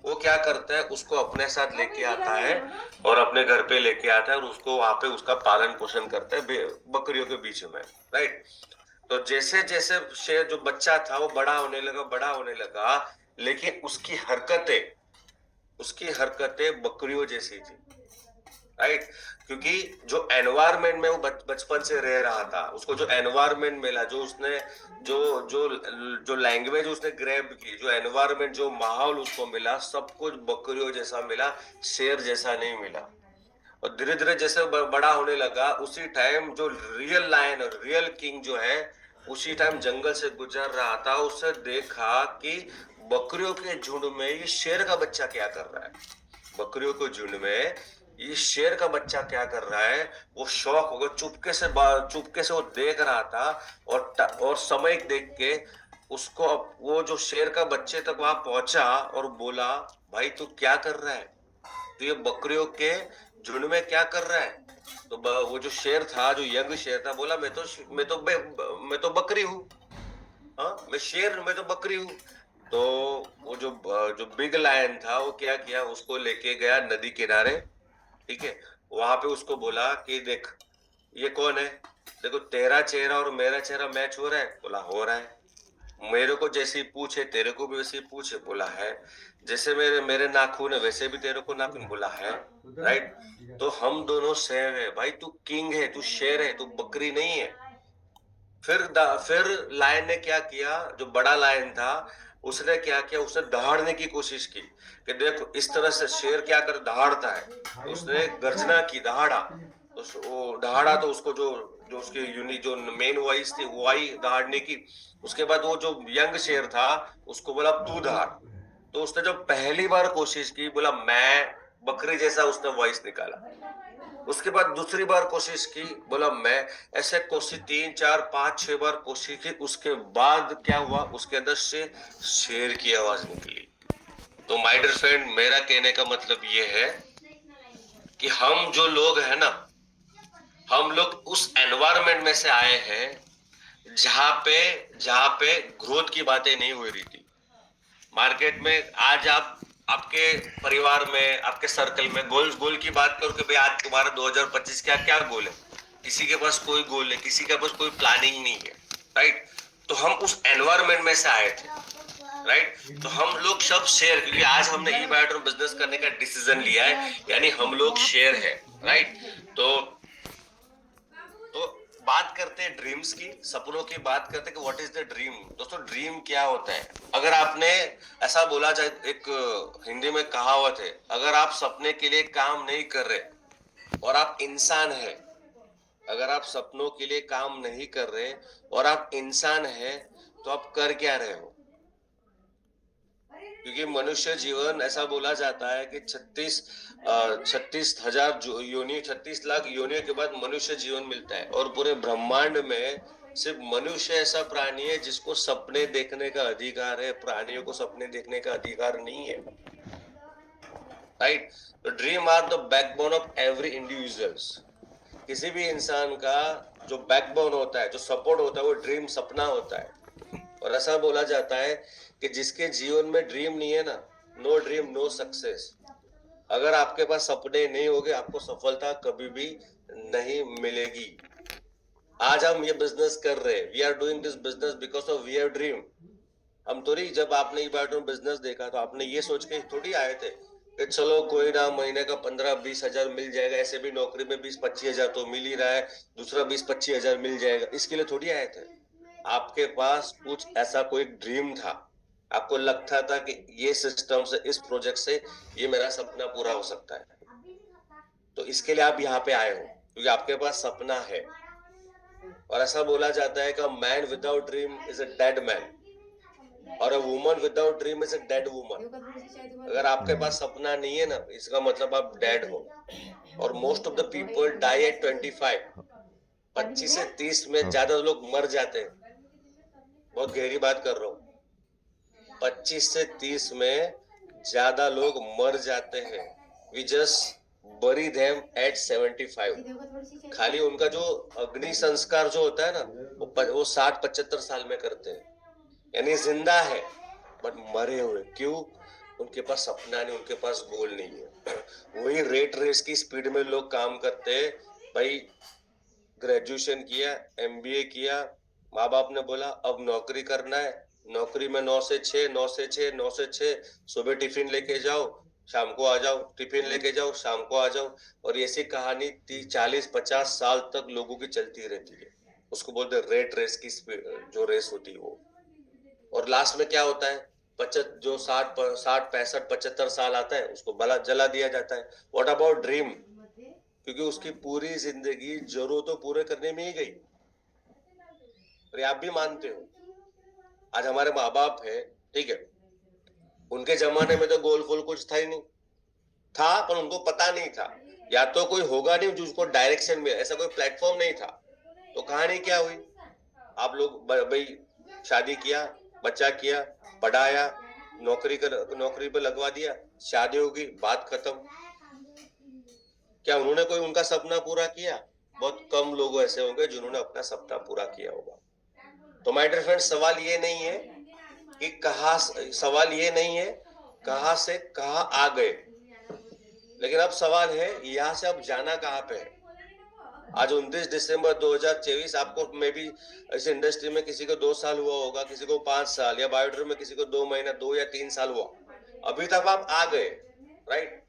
वो क्या करता है, उसको अपने साथ लेके आता है और अपने घर पे लेके आता है और उसको वहां पे उसका पालन पोषण करता है बकरियों के बीच में। राइट। तो जैसे जैसे शेर जो बच्चा था वो बड़ा होने लगा, बड़ा होने लगा, लेकिन उसकी हरकतें बकरियों जैसी थी। राइट। क्योंकि जो एनवायरमेंट में वो बचपन से रह रहा था, उसको जो एनवायरमेंट मिला, जो उसने जो जो जो लैंग्वेज उसने ग्रैब की, जो एनवायरमेंट, जो माहौल उसको मिला, सब कुछ बकरियों जैसा मिला, शेर जैसा नहीं मिला। और धीरे धीरे जैसे बड़ा होने लगा, उसी टाइम जो रियल लायन और रियल किंग जो है, उसी टाइम जंगल से गुजर रहा था, उसने देखा कि बकरियों के झुंड में ये शेर का बच्चा क्या कर रहा है। बकरियों के झुंड में ये शेर का बच्चा क्या कर रहा है। वो शौक हो गया, चुपके से वो देख रहा था। और समय देख के उसको, वो जो शेर का बच्चे तक वहां पहुंचा और बोला, भाई तू क्या कर रहा है, तो ये बकरियों के झुंड में क्या कर रहा है। तो वो जो शेर था, जो यंग शेर था, बोला मैं तो बकरी हूँ। हाँ, मैं तो बकरी हूँ। तो वो जो बिग लायन था, वो क्या किया, उसको लेके गया नदी किनारे। ठीक है। वहां पे उसको बोला कि देख, ये कौन है, देखो तेरा चेहरा और मेरा चेहरा मैच हो रहा है, बोला हो रहा है। मेरे को जैसी पूछ है तेरे को भी वैसी पूछ है, बोला है। जैसे मेरे मेरे नाखून है वैसे भी तेरे को नाखून, बोला है। राइट। तो हम दोनों सेम है भाई, तू किंग है, तू शेर है, तू बकरी नहीं है। फिर लायन ने क्या किया, जो बड़ा लायन था, उसने क्या किया, उसने दहाड़ने की कोशिश की कि देखो इस तरह से शेर क्या कर दहाड़ता है। तो उसने गर्जना की, दहाड़ा। वो दहाड़ा तो उसको जो जो उसकी यूनिक जो मेन वॉइस थी वो आई दहाड़ने की। उसके बाद वो जो यंग शेर था, उसको बोला तू दहाड़। तो उसने जब पहली बार कोशिश की, बोला मैं, बकरी जैसा उसने वॉइस निकाला। उसके बाद दूसरी बार कोशिश की, बोला मैं। ऐसे कोशिश 3 4 5 6 बार कोशिश की, उसके बाद क्या हुआ, उसके अंदर से शेर की आवाज निकली। तो माय डियर फ्रेंड, मेरा कहने का मतलब ये है कि हम जो लोग हैं ना, हम लोग उस एनवायरमेंट में से आए हैं जहां पे जहां पे ग्रोथ की बातें नहीं हो रही थी। मार्केट में आज आप, आपके परिवार में, आपके सर्कल में गोल गोल की बात करो कि भाई आज तुम्हारा 2025 क्या क्या गोल है, किसी के पास कोई गोल है, किसी के पास कोई प्लानिंग नहीं है। राइट। तो हम उस एनवायरमेंट में से आए थे। राइट। तो हम लोग सब शेयर, क्योंकि आज हमने ई बायोट्रॉन बिजनेस करने का डिसीजन लिया है, यानी हम लोग शेयर है। राइट। तो तो बात करते हैं ड्रीम्स की, सपनों की बात करते हैं कि व्हाट इज द ड्रीम। दोस्तों, ड्रीम क्या होता है। अगर आपने, ऐसा बोला जाए, एक हिंदी में कहावत है, अगर आप सपने के लिए काम नहीं कर रहे और आप इंसान हैं, अगर आप सपनों के लिए काम नहीं कर रहे और आप इंसान हैं, तो आप कर क्या रहे हो। क्योंकि मनुष्य जीवन, ऐसा बोला जाता है कि 36,000 योनि, 36 लाख योनियों के बाद मनुष्य जीवन मिलता है। और पूरे ब्रह्मांड में सिर्फ मनुष्य ऐसा प्राणी है जिसको सपने देखने का अधिकार है, प्राणियों को सपने देखने का अधिकार नहीं है। राइट। तो dream are the backbone of every individuals. किसी भी इंसान का जो बैकबोन होता है, जो सपोर्ट होता है, वो ड्रीम, सपना होता है। और ऐसा बोला जाता है कि जिसके जीवन में ड्रीम नहीं है ना, नो ड्रीम नो सक्सेस। अगर आपके पास सपने नहीं होंगे, आपको सफलता कभी भी नहीं मिलेगी। आज हम ये बिजनेस कर रहे हैं, we are doing this business because of we have dream. हम थोड़ी, जब आपने ये बायोट्रॉन बिजनेस देखा तो आपने ये सोच के थोड़ी आए थे कि चलो कोई ना, महीने का 15-20 हजार मिल जाएगा, ऐसे भी नौकरी में 20-25 हजार तो मिल ही रहा है, दूसरा 20-25 हजार मिल जाएगा, इसके लिए थोड़ी आए थे। आपके पास कुछ ऐसा कोई ड्रीम था, आपको लगता था कि ये सिस्टम से, इस प्रोजेक्ट से ये मेरा सपना पूरा हो सकता है। तो इसके लिए आप यहाँ पे आए हो, क्योंकि आपके पास सपना है। और ऐसा बोला जाता है कि man without dream is a dead man, और a woman without dream is a dead woman. अगर आपके पास सपना नहीं है ना, इसका मतलब आप डेड हो। और most of the people die at 25। 25 से 30 में ज्यादा लोग मर जाते हैं। बहुत गहरी बात कर रहा हूँ। 25 से 30 में ज्यादा लोग मर जाते हैं। वी जस्ट बरी देम एट 75। खाली उनका जो अग्नि संस्कार जो होता है ना, वो 60-75 साल में करते हैं। यानी जिंदा है बट मरे हुए। क्यों? उनके पास सपना नहीं, उनके पास गोल नहीं है। वही रेट रेस की स्पीड में लोग काम करते हैं। भाई ग्रेजुएशन किया, एमबीए किया, माँ बाप ने बोला अब नौकरी करना है, नौकरी में 9 से 6, 9 से 6, 9 से 6, सुबह टिफिन लेके जाओ, शाम को आ जाओ, टिफिन लेके जाओ, शाम को आ जाओ। और ऐसी कहानी 30, 40, 50 साल तक लोगों की चलती रहती है। उसको बोलते हैं रेट रेस की जो रेस होती है वो। और लास्ट में क्या होता है, जो 60, 65, 75 साल आता है उसको बला जला दिया जाता है। What about dream? क्योंकि उसकी पूरी जिंदगी जरूरतों पूरे करने में ही गई। और आप भी मानते हो, आज हमारे माँ बाप है, ठीक है, उनके जमाने में तो गोल फोल कुछ था ही नहीं, था पर उनको पता नहीं था, या तो कोई होगा नहीं जिसको डायरेक्शन में, ऐसा कोई प्लेटफॉर्म नहीं था। तो कहानी क्या हुई, आप लोग भाई शादी किया, बच्चा किया, पढ़ाया, नौकरी पे लगवा दिया, शादी होगी, बात खत्म। क्या उन्होंने कोई उनका सपना पूरा किया? बहुत कम लोग ऐसे होंगे जिन्होंने अपना सपना पूरा किया होगा। तो माय डियर फ्रेंड्स, सवाल ये नहीं है कि सवाल ये नहीं है कहां से कहां आ गए, लेकिन अब सवाल है यहाँ से अब जाना कहाँ पे है। आज 29 दिसंबर 2024, आपको मे भी इस इंडस्ट्री में किसी को 2 साल हुआ होगा, किसी को 5 साल, या बायोड्र में किसी को 2 महीना, 2 या 3 साल हुआ, अभी तक आप आ गए, राइट।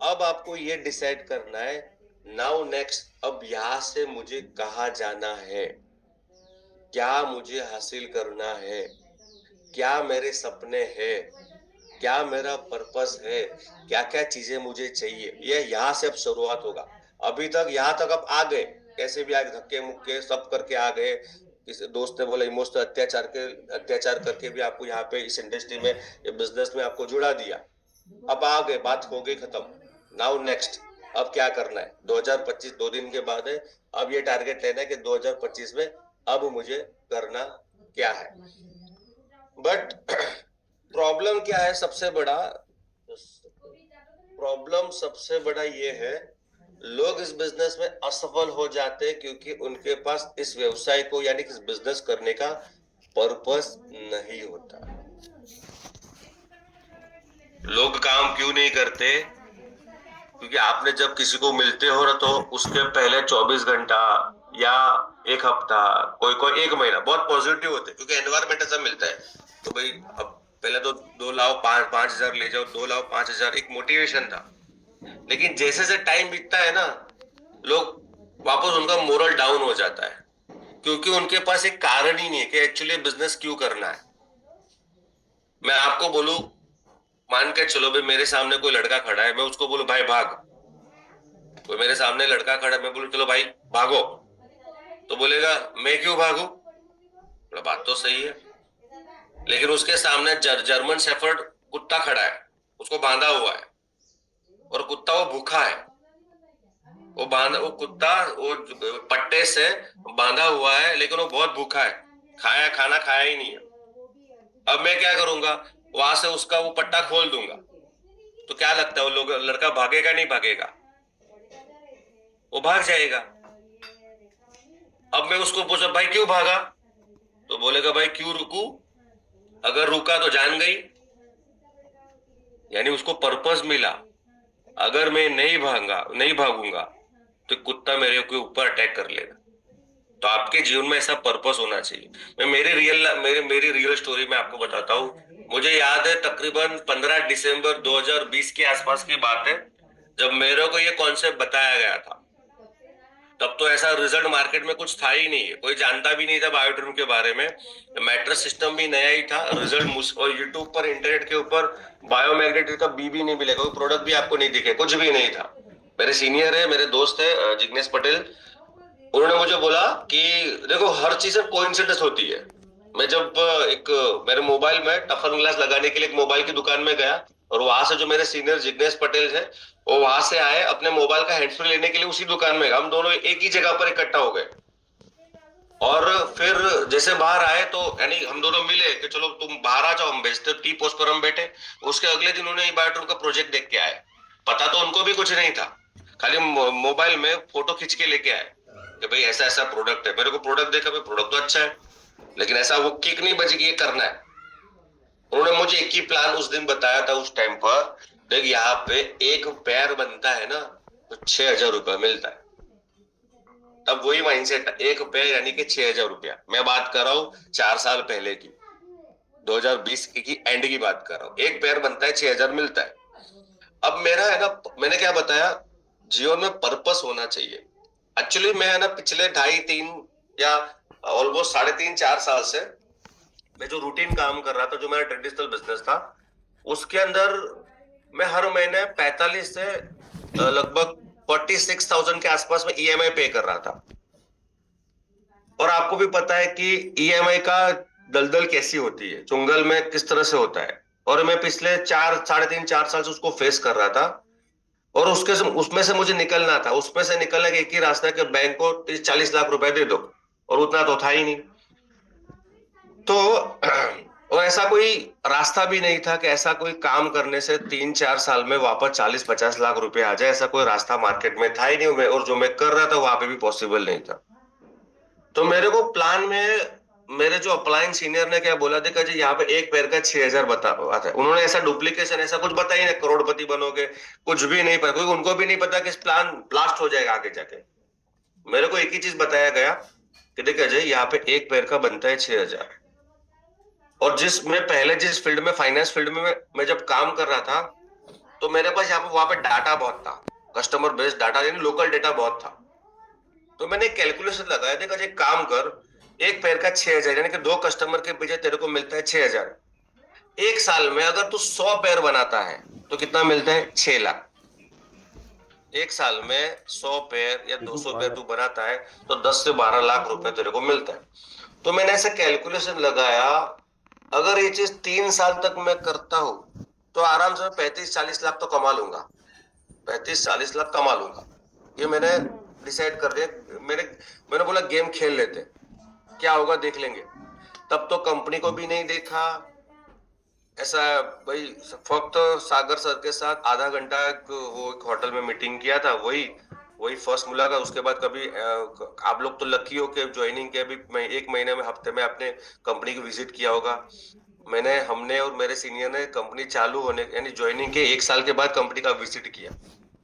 अब आपको ये डिसाइड करना है, नाउ नेक्स्ट, अब यहाँ से मुझे कहाँ जाना है, क्या मुझे हासिल करना है, क्या मेरे सपने हैं, क्या मेरा पर्पस है, क्या क्या चीजें मुझे चाहिए। ये यहाँ से अब शुरुआत होगा। अभी तक यहाँ तक अब आ गए, कैसे भी आगे धक्के मुक्के सब करके आ गए। किसी दोस्त ने बोला इमोशनल अत्याचार करके भी आपको यहाँ पे इस इंडस्ट्री में, ये बिजनेस में आपको जुड़ा दिया। अब आ गए, बात हो गई खत्म। नाउ नेक्स्ट, अब क्या करना है? 2025 2 दिन के बाद है। अब ये टारगेट लेना है कि 2025 में अब मुझे करना क्या है। बट प्रॉब्लम क्या है? सबसे बड़ा ये है, लोग इस बिजनेस में असफल हो जाते हैं क्योंकि उनके पास इस व्यवसाय को यानी कि इस बिजनेस करने का पर्पस नहीं होता। लोग काम क्यों नहीं करते? क्योंकि आपने जब किसी को मिलते हो ना, तो उसके पहले 24 घंटा या 1 हफ्ता, कोई 1 महीना बहुत पॉजिटिव होते हैं, क्योंकि एनवायरमेंट ऐसा मिलता है। तो भाई अब पहले तो 2 लाओ 5,000 ले जाओ, 2 लाओ 5,000, एक मोटिवेशन था। लेकिन जैसे जैसे टाइम बीतता है ना, लोग वापस उनका मोरल डाउन हो जाता है, क्योंकि उनके पास एक कारण ही नहीं है कि एक्चुअली बिजनेस क्यों करना है। मैं आपको बोलूं, मान के चलो भाई मेरे सामने कोई लड़का खड़ा है, मैं उसको बोलूं भाई भाग। कोई मेरे सामने लड़का खड़ा है, मैं बोलूं चलो भाई भागो, तो बोलेगा मैं क्यों भागू? बात तो सही है, लेकिन उसके सामने जर्मन शेफर्ड कुत्ता खड़ा है, उसको बांधा हुआ है, और कुत्ता वो भूखा है, वो कुत्ता वो पट्टे से बांधा हुआ है, लेकिन वो बहुत भूखा है, खाना खाया ही नहीं है। अब मैं क्या करूंगा? वहां से उसका वो पट्टा खोल दूंगा, तो क्या लगता है वो लड़का भागेगा नहीं भागेगा? वो भाग जाएगा। अब मैं उसको पूछा भाई क्यों भागा, तो बोलेगा भाई क्यों रुकू, अगर रुका तो जान गई, यानी उसको पर्पस मिला। अगर मैं नहीं भागूंगा तो कुत्ता मेरे के ऊपर अटैक कर लेगा। तो आपके जीवन में ऐसा पर्पस होना चाहिए। मैं मेरी रियल स्टोरी में आपको बताता हूँ। मुझे याद है तकरीबन 15 दिसंबर 2020 के आसपास की बात है, जब मेरे को ये कॉन्सेप्ट बताया गया था। तब तो ऐसा रिजल्ट मार्केट में कुछ था ही नहीं, कोई जानता भी नहीं था बायोड्रीम के बारे में, मैट्रिक्स सिस्टम भी नया ही था। रिजल्ट और यूट्यूब पर, इंटरनेट के ऊपर बायोमैग्नेटिक का बी भी नहीं मिलेगा, कोई प्रोडक्ट भी आपको नहीं दिखे, कुछ भी नहीं था। मेरे सीनियर है, मेरे दोस्त है जिग्नेश पटेल, उन्होंने मुझे बोला कि देखो हर चीज में कोइंसिडेंस होती है। मैं जब मेरे मोबाइल में टफन ग्लास लगाने के लिए एक मोबाइल की दुकान में गया, और वहां से जो मेरे सीनियर जिग्नेश पटेल है वो वहां से आए अपने मोबाइल का हैंड फ्री लेने के लिए, उसी दुकान में हम दोनों एक ही जगह पर इकट्ठा हो गए। और फिर जैसे बाहर आए तो यानी हम दोनों मिले कि चलो तुम बाहर आ जाओ, हम भेजते, टी पोस्ट पर हम बैठे। उसके अगले दिन उन्होंने बायोड्रीम का प्रोजेक्ट देख के आए, पता तो उनको भी कुछ नहीं था, खाली मोबाइल में फोटो खींच के लेके आए कि भाई ऐसा ऐसा प्रोडक्ट है। मेरे को प्रोडक्ट देखा, भाई प्रोडक्ट तो अच्छा है, लेकिन ऐसा वो किक नहीं बजी कि ये करना है। उन्होंने मुझे एक ही प्लान उस दिन बताया था उस टाइम पर, देख यहाँ पे एक पैर बनता है ना तो 6,000 रुपया मिलता है। तब वही माइंडसेट, एक पैर यानी कि 6,000 रुपया। मैं बात कर रहा हूँ 4 साल पहले की, 2020 की एंड की बात कर रहा हूँ। एक पैर बनता है, 6,000 मिलता है। अब मेरा है ना, मैंने क्या बताया, जीवन में पर्पस होना चाहिए। एक्चुअली मैं है ना पिछले 2.5-3 या ऑलमोस्ट 3.5-4 साल से मैं जो रूटीन काम कर रहा था, जो मेरा ट्रेडिशनल बिजनेस था, उसके अंदर मैं हर महीने 45 से लगभग 46,000 के आसपास में ईएमआई पे कर रहा था। और आपको भी पता है कि ईएमआई का दलदल कैसी होती है, चुंगल में किस तरह से होता है। और मैं पिछले 3.5-4 साल से उसको फेस कर रहा था। और उसमें से मुझे निकलना था। उसमें से निकलने का एक ही रास्ता है कि बैंक को 30-40 लाख रुपए दे दो, और उतना तो था ही नहीं। तो और ऐसा कोई रास्ता भी नहीं था कि ऐसा कोई काम करने से 3-4 साल में वापस 40-50 लाख रुपए आ जाए। ऐसा कोई रास्ता मार्केट में था ही नहीं, और जो मैं कर रहा था वहां पे भी पॉसिबल नहीं था। तो मेरे को प्लान में मेरे जो अपलाइन सीनियर ने क्या बोला, देखा जी यहाँ पे एक पैर का 6,000 बता आता है। उन्होंने ऐसा डुप्लीकेशन ऐसा कुछ बताया नहीं, करोड़पति बनोगे, कुछ भी नहीं पता, क्योंकि उनको भी नहीं पता कि इस प्लान ब्लास्ट हो जाएगा आगे जाके। मेरे को एक ही चीज बताया गया कि देखिए अजय, यहाँ पे एक पैर का बनता है 6,000। और जिस फील्ड में, फाइनेंस फील्ड में मैं जब काम कर रहा था, तो मेरे पास यहाँ पे वहां पे डाटा बहुत था, कस्टमर बेस्ड डाटा, यानी लोकल डेटा बहुत था। तो मैंने कैलकुलेशन लगाया, देखा एक काम कर, एक पैर का 6,000 यानी कि 2 कस्टमर के पीछे तेरे को मिलता है 6,000। एक साल में अगर तू 100 पैर बनाता है तो कितना मिलता है? 6 लाख। एक साल में 100 पैर या 200 पैर तू बनाता है तो 10 से 12 लाख रुपए तेरे को मिलता है। तो मैंने ऐसा कैलकुलेशन लगाया, अगर ये चीज 3 साल तक मैं करता हूं तो आराम से 35-40 लाख तो कमा लूंगा। 35-40 लाख कमा लूंगा, ये मैंने डिसाइड कर दिया। मैंने बोला गेम खेल लेते, क्या होगा देख लेंगे। तब तो कंपनी को भी नहीं देखा ऐसा भाई। फक्त सागर सर के साथ आधा घंटा वो एक होटल में मीटिंग किया था, वही वही फर्स्ट मुलाकात। उसके बाद कभी आप लोग तो लकी हो कि ज्वाइनिंग के अभी मैं 1 महीने में, हफ्ते में आपने कंपनी को विजिट किया होगा। हमने और मेरे सीनियर ने कंपनी चालू होने यानी ज्वाइनिंग के 1 साल के बाद कंपनी का विजिट किया।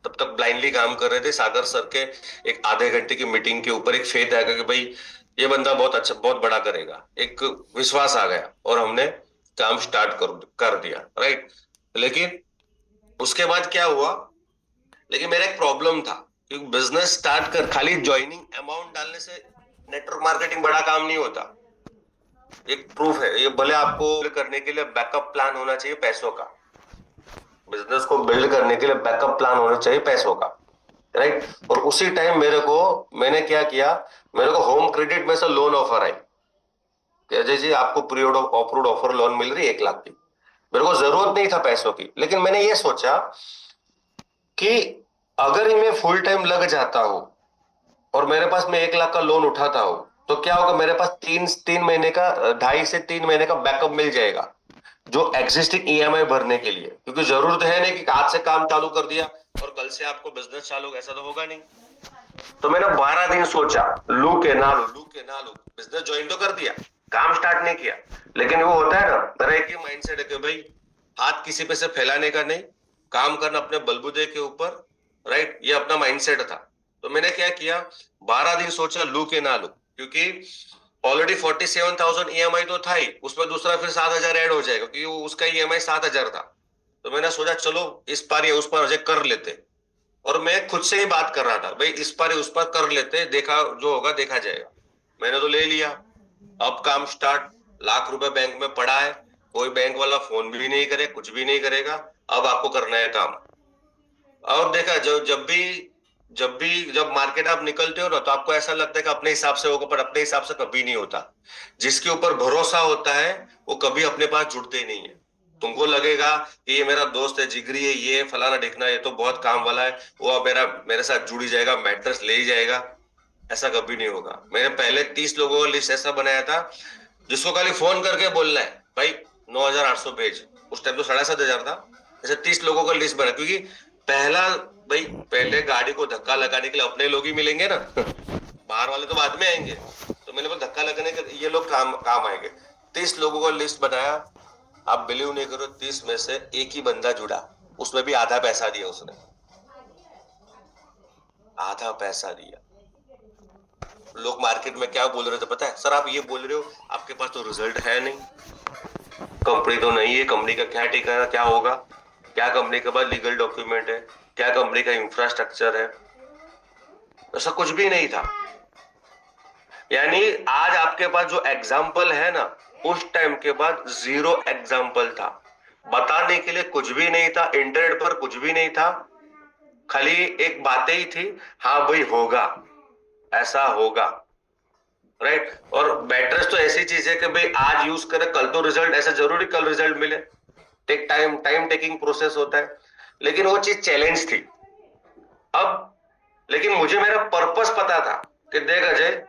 तब तक ब्लाइंडली काम कर रहे थे। सागर सर के एक आधे घंटे की मीटिंग के ऊपर एक फेथ आएगा कि भाई ये बंदा बहुत अच्छा, बहुत बड़ा करेगा, एक विश्वास आ गया और हमने काम स्टार्ट कर दिया, राइट। लेकिन उसके बाद क्या हुआ, लेकिन मेरा एक प्रॉब्लम था, क्योंकि बिजनेस स्टार्ट कर खाली ज्वाइनिंग अमाउंट डालने से नेटवर्क मार्केटिंग बड़ा काम नहीं होता। एक प्रूफ है ये, भले आपको करने के लिए बैकअप प्लान होना चाहिए पैसों का। बिजनेस को बिल्ड करने के लिए बैकअप प्लान होना चाहिए पैसों का, राइट। और उसी टाइम मैंने क्या किया, मेरे को होम क्रेडिट में से लोन ऑफर आई कि अजय जी आपको प्री अप्रूव्ड ऑफर लोन मिल रही है 1 लाख की। मेरे को जरूरत नहीं था पैसों की, लेकिन मैंने ये सोचा कि अगर मैं फुल टाइम लग जाता हूं और मेरे पास मैं 1 लाख का लोन उठाता हूं तो क्या होगा, मेरे पास 3 महीने का, 2.5 से 3 महीने का बैकअप मिल जाएगा जो एग्जिस्टिंग ईएमआई भरने के लिए। क्योंकि जरूरत है नहीं कि आज से काम चालू कर दिया और कल से आपको बिजनेस चालू, ऐसा तो होगा नहीं। तो मैंने 12 दिन सोचा, लू के ना लू, बिजनेस ज्वाइन तो कर दिया, काम स्टार्ट नहीं किया। लेकिन वो होता है ना, मेरा एक ही माइंडसेट है कि भाई हाथ किसी पे से फैलाने का नहीं, काम करना अपने बलबूते के ऊपर, राइट। ये अपना माइंडसेट था। तो मैंने क्या किया, 12 दिन सोचा लू के ना लू, क्योंकि ऑलरेडी 47,000 ईएमआई तो था ही, उसमें दूसरा फिर 7,000 ऐड हो जाएगा, क्योंकि उसका ईएमआई 7,000 था। तो मैंने सोचा चलो इस पार या उस पार कर लेते। और मैं खुद से ही बात कर रहा था, भाई इस पार उस पार कर लेते, देखा जो होगा देखा जाएगा। मैंने तो ले लिया, अब काम स्टार्ट। लाख रुपए बैंक में पड़ा है, कोई बैंक वाला फोन भी नहीं करे, कुछ भी नहीं करेगा। अब आपको करना है काम। और देखा जब मार्केट आप निकलते हो ना, तो आपको ऐसा लगता है कि अपने हिसाब से होगा, पर अपने हिसाब से कभी नहीं होता। जिसके ऊपर भरोसा होता है वो कभी अपने पास जुड़ते ही नहीं है। तुमको लगेगा कि ये मेरा दोस्त है, जिगरी है, ये फलाना ढिकना, ये तो बहुत काम वाला है, वो मेरे साथ जुड़ ही जाएगा, मैट्रेस ले ही जाएगा। ऐसा कभी नहीं होगा। मैंने पहले 30 लोगों का लिस्ट ऐसा बनाया था जिसको खाली फोन करके बोलना है भाई 9,800 भेज। उस टाइम तो 7,500 था। ऐसे 30 लोगों का लिस्ट बना, क्योंकि पहला भाई पहले गाड़ी को धक्का लगाने के लिए अपने लोग ही मिलेंगे ना बाहर वाले तो बाद में आएंगे। तो मैंने बोला धक्का लगाने के ये लोग काम काम आएंगे। 30 लोगों का लिस्ट बनाया, आप बिलीव नहीं करो, 30 में से एक ही बंदा जुड़ा, उसमें भी आधा पैसा दिया उसने, आधा पैसा दिया। लोग मार्केट में क्या बोल रहे थे पता है? सर आप ये बोल रहे हो आपके पास तो रिजल्ट है नहीं, कंपनी तो नहीं है, कंपनी का क्या ठिकाना, क्या होगा, क्या कंपनी के पास लीगल डॉक्यूमेंट है, क्या कंपनी का इंफ्रास्ट्रक्चर है? ऐसा कुछ भी नहीं था। यानी आज आपके पास जो एग्जाम्पल है ना, उस टाइम के बाद जीरो एग्जाम्पल था, बताने के लिए कुछ भी नहीं था, इंटरनेट पर कुछ भी नहीं था, खाली एक बातें ही थी, हाँ भाई होगा, ऐसा होगा, राइट। और बैटर्स तो ऐसी चीज है कि भाई आज यूज करे कल तो रिजल्ट, ऐसा जरूरी कल रिजल्ट मिले, टाइम टेकिंग प्रोसेस होता है, लेकिन वो चीज चैलेंज थी। अब लेकिन मुझे मेरा पर्पस पता था कि देख अजय,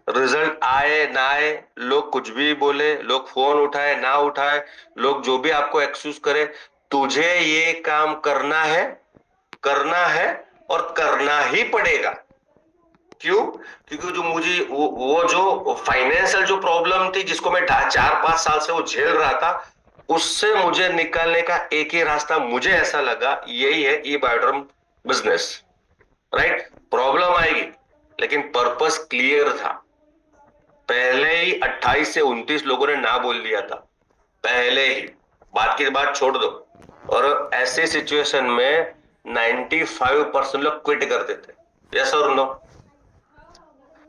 रिजल्ट आए ना आए, लोग कुछ भी बोले, लोग फोन उठाए ना उठाए, लोग जो भी आपको एक्सक्यूज करे, तुझे ये काम करना है और करना ही पड़ेगा। क्यों? क्योंकि जो मुझे वो जो फाइनेंशियल जो प्रॉब्लम थी जिसको मैं 4-5 साल से वो झेल रहा था, उससे मुझे निकालने का एक ही रास्ता मुझे ऐसा लगा, यही है ई बायोड्रम बिजनेस, राइट। प्रॉब्लम आएगी लेकिन पर्पस क्लियर था, पहले ही 28 से 29 लोगों ने ना बोल दिया था, पहले ही, बात की बात छोड़ दो। और ऐसे सिचुएशन में 95% लोग क्विट कर देते। यस और नो?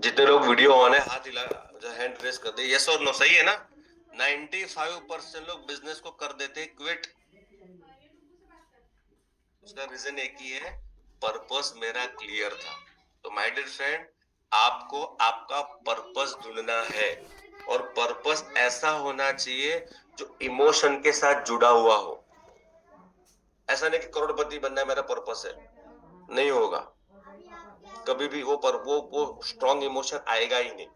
जितने लोग वीडियो ऑन है हाथ हिला, हैंड रेस कर दे, यस और नो, सही है ना? 95% लोग बिजनेस को कर देते क्विट। उसका रीजन एक ही है, पर्पस मेरा क्लियर था। तो माय डियर फ्रेंड, आपको आपका पर्पस ढूंढना है, और पर्पस ऐसा होना चाहिए जो इमोशन के साथ जुड़ा हुआ हो। ऐसा नहीं कि करोड़पति बनना है मेरा पर्पस है, नहीं होगा कभी भी। वो स्ट्रॉन्ग इमोशन आएगा ही नहीं।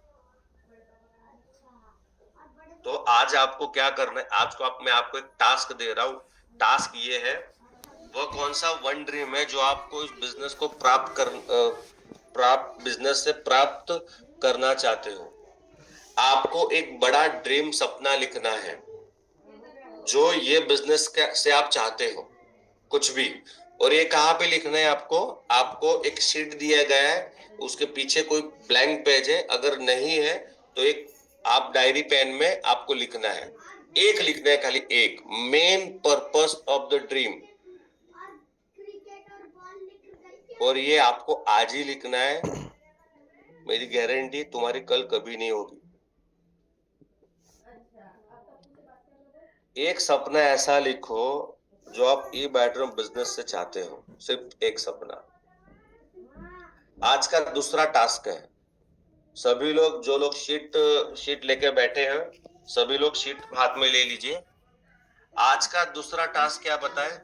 तो आज आपको क्या करना है, आज को मैं आपको एक टास्क दे रहा हूं। टास्क ये है, वह कौन सा वन ड्रीम है जो आपको इस बिजनेस को बिजनेस से प्राप्त करना चाहते हो। आपको एक बड़ा ड्रीम सपना लिखना है, जो ये बिजनेस से आप चाहते हो, कुछ भी। और ये कहाँ पे लिखना है आपको? आपको एक शीट दिया गया है, उसके पीछे कोई ब्लैंक पेज है, अगर नहीं है तो एक आप डायरी पेन में आपको लिखना है, एक लिखना है, खाली एक, main purpose of the dream. और ये आपको आज ही लिखना है, मेरी गारंटी तुम्हारी कल कभी नहीं होगी। एक सपना ऐसा लिखो जो आप ई बेडरूम बिजनेस से चाहते हो, सिर्फ एक सपना। आज का दूसरा टास्क है, सभी लोग जो लोग शीट लेके बैठे हैं, सभी लोग शीट हाथ में ले लीजिए। आज का दूसरा टास्क क्या बताए?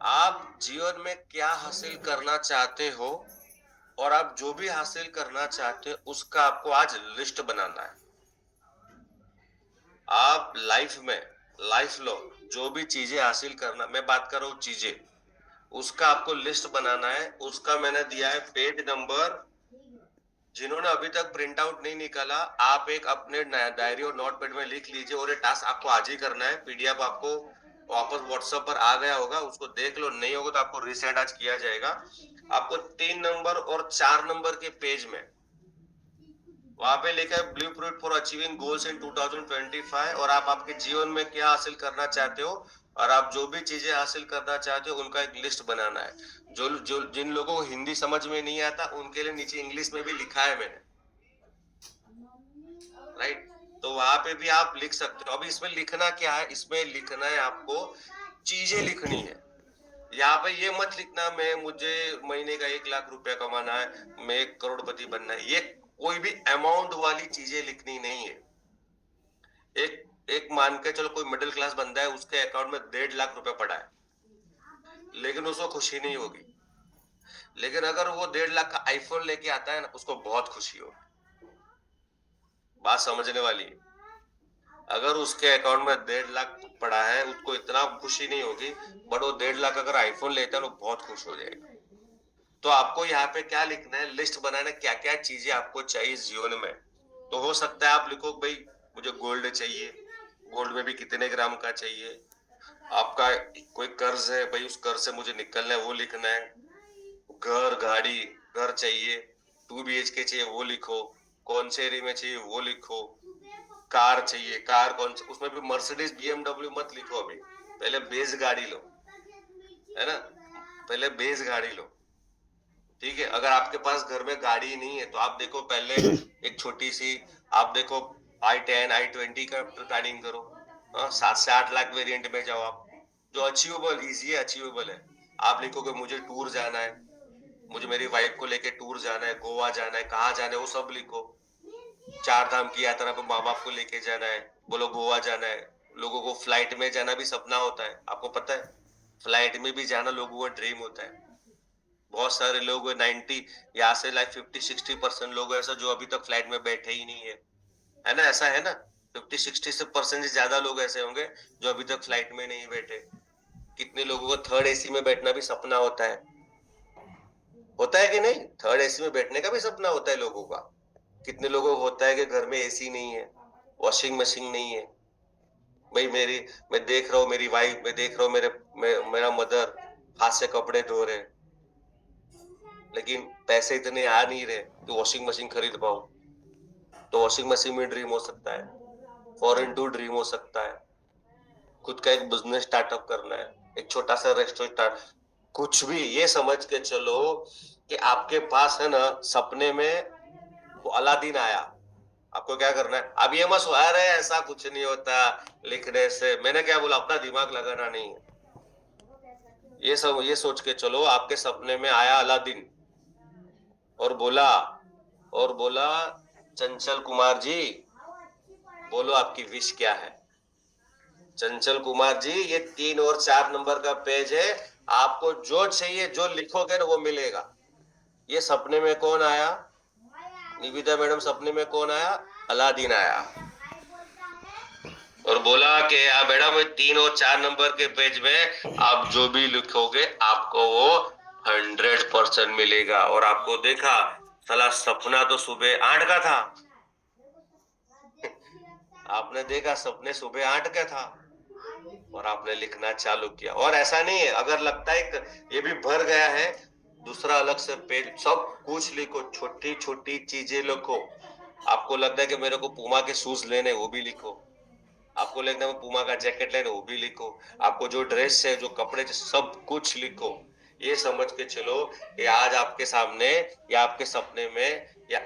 आप जीवन में क्या हासिल करना चाहते हो, और आप जो भी हासिल करना चाहते हो उसका आपको आज लिस्ट बनाना है। आप लाइफ लो जो भी चीजें हासिल करना, मैं बात कर रहा हूं चीजें, उसका आपको लिस्ट बनाना है। उसका मैंने दिया है पेज नंबर। जिन्होंने अभी तक प्रिंट आउट नहीं निकाला, आप एक अपने डायरी और नोटपैड में लिख लीजिए, और ये टास्क आपको आज ही करना है। पीडीएफ आपको वापस व्हाट्सएप पर आ गया होगा, उसको देख लो, नहीं होगा तो आपको रीसेंड आज किया जाएगा। आपको 3 नंबर और 4 नंबर के पेज में वहां पे लिखा है blueprint for achieving goals in 2025, और आप आपके जीवन में क्या हासिल करना चाहते हो, और आप जो भी चीजें हासिल करना चाहते हो उनका एक लिस्ट बनाना है। जो जिन लोगों को हिंदी समझ में नहीं आता उनके लिए नीचे इंग्लिश में भी लिखा है मैंने, राइट। तो वहां पे भी आप लिख सकते हो। अभी इसमें लिखना क्या है? इसमें लिखना है आपको, चीजें लिखनी है। यहाँ पे ये मत लिखना मुझे महीने का 1 लाख रुपया कमाना है, मैं 1 करोड़पति बनना है, ये कोई भी अमाउंट वाली चीजें लिखनी नहीं है। एक एक मान के चलो कोई मिडिल क्लास बंदा है, उसके अकाउंट में 1.5 लाख रुपया पड़ा है, लेकिन उसको खुशी नहीं होगी। लेकिन अगर वो 1.5 लाख का आईफोन लेके आता है ना, उसको बहुत खुशी होगी। बात समझने वाली है। अगर उसके अकाउंट में 1.5 लाख पड़ा है, उसको इतना खुशी नहीं होगी, बट वो 1.5 लाख अगर आईफोन लेता है तो बहुत खुश हो जाएगा। तो आपको यहाँ पे क्या लिखना है, लिस्ट बनाना, क्या क्या चीजें आपको चाहिए जीवन में। तो हो सकता है आप लिखो भाई मुझे गोल्ड चाहिए, गोल्ड में भी कितने ग्राम का चाहिए, आपका कोई कर्ज है भाई, उस कर्ज से मुझे निकलना है वो लिखना है, घर गाड़ी, घर चाहिए 2 BHK चाहिए वो लिखो, कौन से एरिया में चाहिए वो लिखो, कार चाहिए, कार कौन सी, उसमें भी मर्सिडीज BMW मत लिखो, अभी पहले बेस गाड़ी लो, है ना, पहले बेस गाड़ी लो, ठीक है। अगर आपके पास घर में गाड़ी नहीं है तो आप देखो पहले एक छोटी सी, आप देखो i10 i20 का प्लानिंग करो, 7 से 8 लाख वेरिएंट में जाओ आप, जो अचीवेबल इजी है, अचीवेबल है। आप लिखोगे मुझे टूर जाना है, मुझे मेरी वाइफ को लेके टूर जाना है, गोवा जाना है, कहाँ जाना है वो सब लिखो, 4 धाम की यात्रा पे माँ बाप को लेके जाना है, बोलो गोवा जाना है। लोगों को फ्लाइट में जाना भी सपना होता है, आपको पता है, फ्लाइट में भी जाना लोगों का ड्रीम होता है। बहुत सारे लोग 90 यहाँ से लाइक 50-60% लोग ऐसा जो अभी तक फ्लाइट में बैठे ही नहीं है ना, ऐसा है ना, 50-60% से ज्यादा लोग ऐसे होंगे जो अभी तक फ्लाइट में नहीं बैठे। कितने लोगों को थर्ड AC में बैठना भी सपना होता है कि नहीं, थर्ड AC में बैठने का भी सपना होता है लोगों का। कितने लोगों को होता है कि घर में AC नहीं है, वॉशिंग मशीन नहीं है, भाई मैं देख रहा हूँ मेरी वाइफ, मैं देख रहा हूँ मेरा मदर हाथ से कपड़े धो रहे, लेकिन पैसे इतने आ नहीं रहे कि वॉशिंग मशीन खरीद पाऊं। तो वॉशिंग मशीन में ड्रीम हो सकता है, फॉरेन टूर ड्रीम हो सकता है, खुद का एक बिजनेस स्टार्टअप करना है, एक छोटा सा रेस्टोरेंट स्टार्ट, कुछ भी, ये समझ के चलो कि आपके पास है ना, सपने में वो अलादीन आया, आपको क्या करना है, अब ये मत सोच रहे ऐसा कुछ नहीं होता लिखने से, मैंने क्या बोला, अपना दिमाग लगाना नहीं है, ये सोच के चलो आपके सपने में आया अलादीन और बोला चंचल कुमार जी, बोलो आपकी विश क्या है। चंचल कुमार जी, ये 3 और 4 नंबर का पेज है, आपको जो चाहिए जो लिखोगे ना वो मिलेगा। ये सपने में कौन आया, निविदा मैडम, सपने में कौन आया, अलादीन आया और बोला कि मैडम 3 और 4 नंबर के पेज में आप जो भी लिखोगे आपको वो 100% मिलेगा। और आपको देखा, साला सपना तो सुबह 8 का था, आपने देखा सपने सुबह 8 का था और आपने लिखना चालू किया। और ऐसा नहीं है, अगर लगता है ये भी भर गया है, दूसरा अलग से पेज, सब कुछ लिखो, छोटी छोटी चीजें लिखो। आपको लगता है कि मेरे को पूमा के शूज लेने, वो भी लिखो। आपको लगता है पूमा का जैकेट लेने, वो भी लिखो। आपको जो ड्रेस है, जो कपड़े, सब कुछ लिखो। ये समझ के चलो कि आज आपके सामने या आपके सपने में या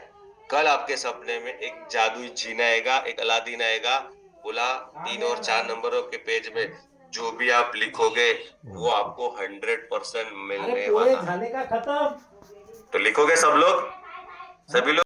कल आपके सपने में एक जादुई जीन आएगा, एक अलादीन आएगा, बोला 3 और 4 नंबरों के पेज में जो भी आप लिखोगे वो आपको 100% मिलने वाला है। तो लिखोगे सब लोग, सभी लोग।